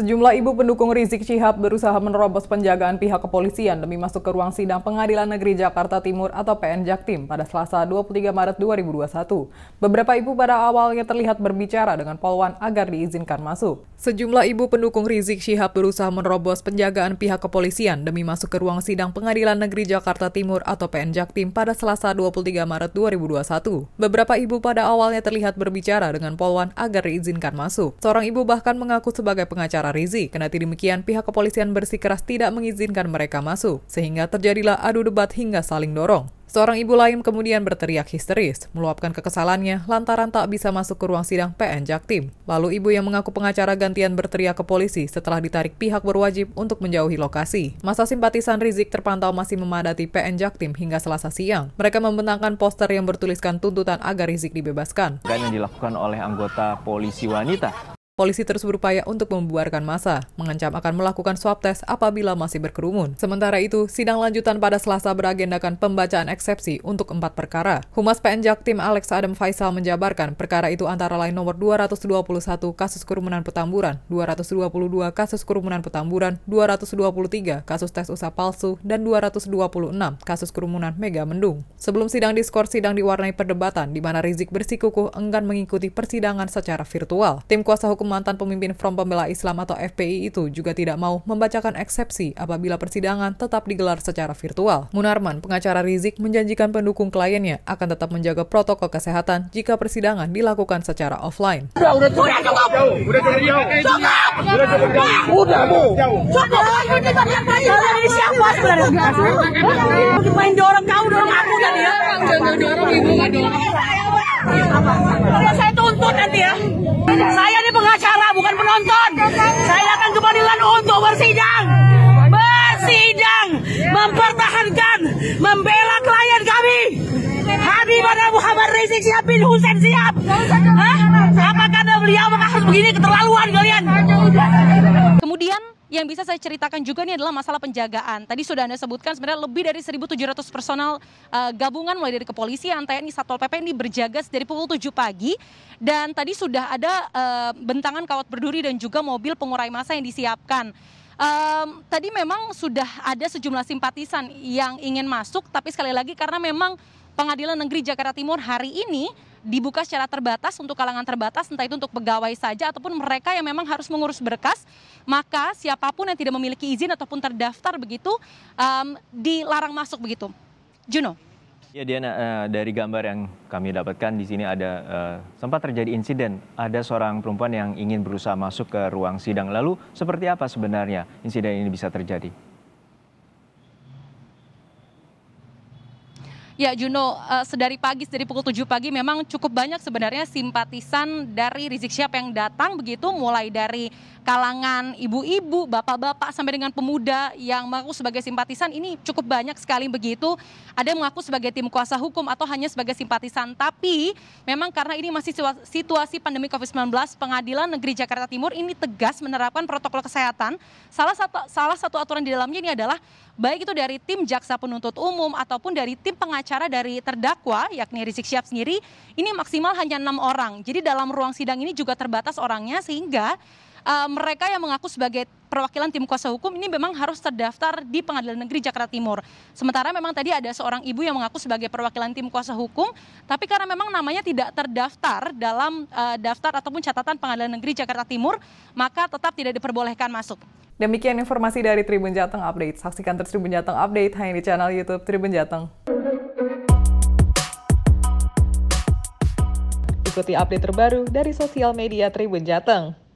Sejumlah ibu pendukung Rizik Syihab berusaha menerobos penjagaan pihak kepolisian demi masuk ke ruang sidang Pengadilan Negeri Jakarta Timur atau PN Jaktim pada Selasa 23 Maret 2021. Beberapa ibu pada awalnya terlihat berbicara dengan Polwan agar diizinkan masuk. Sejumlah ibu pendukung Rizik Syihab berusaha menerobos penjagaan pihak kepolisian demi masuk ke ruang sidang Pengadilan Negeri Jakarta Timur atau PN Jaktim pada Selasa 23 Maret 2021. Beberapa ibu pada awalnya terlihat berbicara dengan Polwan agar diizinkan masuk. Seorang ibu bahkan mengaku sebagai pengacara Rizik. Kendati demikian, pihak kepolisian bersikeras tidak mengizinkan mereka masuk, sehingga terjadilah adu debat hingga saling dorong. Seorang ibu lain kemudian berteriak histeris, meluapkan kekesalannya lantaran tak bisa masuk ke ruang sidang PN Jaktim. Lalu ibu yang mengaku pengacara gantian berteriak ke polisi setelah ditarik pihak berwajib untuk menjauhi lokasi. Massa simpatisan Rizik terpantau masih memadati PN Jaktim hingga Selasa siang. Mereka membentangkan poster yang bertuliskan tuntutan agar Rizik dibebaskan. Yang dilakukan oleh anggota polisi wanita. Polisi terus berupaya untuk membubarkan massa, mengancam akan melakukan swab tes apabila masih berkerumun. Sementara itu, sidang lanjutan pada Selasa beragendakan pembacaan eksepsi untuk 4 perkara. Humas PN Jaktim Alex Adam Faisal menjabarkan perkara itu antara lain nomor 221 kasus kerumunan Petamburan, 222 kasus kerumunan Petamburan, 223 kasus tes usaha palsu, dan 226 kasus kerumunan Mega Mendung. Sebelum sidang diskors, sidang diwarnai perdebatan di mana Rizik bersikukuh enggan mengikuti persidangan secara virtual. Tim kuasa hukum mantan pemimpin Front Pembela Islam atau FPI itu juga tidak mau membacakan eksepsi apabila persidangan tetap digelar secara virtual. Munarman, pengacara Rizik, menjanjikan pendukung kliennya akan tetap menjaga protokol kesehatan jika persidangan dilakukan secara offline. Udah main dorong kau, dorong aku kan ya. Saya tuntut nanti ya. Saya ini pengacara, bukan penonton. Saya akan ke pengadilan untuk bersidang. Mempertahankan, membela klien kami. Habib Muhammad Rizik Syihab bin Hussein Syihab. Apa karena beliau mengaku begini, keterlaluan kalian? Kemudian yang bisa saya ceritakan juga ini adalah masalah penjagaan. Tadi sudah Anda sebutkan sebenarnya lebih dari 1.700 personal gabungan mulai dari kepolisian, TNI, Satpol PP ini berjaga dari pukul 7 pagi. Dan tadi sudah ada bentangan kawat berduri dan juga mobil pengurai massa yang disiapkan. Tadi memang sudah ada sejumlah simpatisan yang ingin masuk, tapi sekali lagi karena memang Pengadilan Negeri Jakarta Timur hari ini dibuka secara terbatas untuk kalangan terbatas, entah itu untuk pegawai saja ataupun mereka yang memang harus mengurus berkas, maka siapapun yang tidak memiliki izin ataupun terdaftar begitu dilarang masuk begitu. Juno. Ya Diana, dari gambar yang kami dapatkan di sini ada sempat terjadi insiden, ada seorang perempuan yang ingin berusaha masuk ke ruang sidang. Lalu seperti apa sebenarnya insiden ini bisa terjadi? Ya Juno, sedari pagi, dari pukul 7 pagi memang cukup banyak sebenarnya simpatisan dari Rizik Syihab yang datang begitu, mulai dari kalangan ibu-ibu, bapak-bapak sampai dengan pemuda yang mengaku sebagai simpatisan ini cukup banyak sekali begitu. Ada yang mengaku sebagai tim kuasa hukum atau hanya sebagai simpatisan, tapi memang karena ini masih situasi pandemi COVID-19, Pengadilan Negeri Jakarta Timur ini tegas menerapkan protokol kesehatan. Salah satu aturan di dalamnya ini adalah baik itu dari tim jaksa penuntut umum ataupun dari tim pengacara dari terdakwa, yakni Rizik Syihab sendiri, ini maksimal hanya 6 orang. Jadi dalam ruang sidang ini juga terbatas orangnya, sehingga mereka yang mengaku sebagai perwakilan tim kuasa hukum ini memang harus terdaftar di Pengadilan Negeri Jakarta Timur. Sementara memang tadi ada seorang ibu yang mengaku sebagai perwakilan tim kuasa hukum, tapi karena memang namanya tidak terdaftar dalam daftar ataupun catatan Pengadilan Negeri Jakarta Timur, maka tetap tidak diperbolehkan masuk. Demikian informasi dari Tribun Jateng Update. Saksikan terus Tribun Jateng Update hanya di channel YouTube Tribun Jateng. Ikuti update terbaru dari sosial media Tribun Jateng.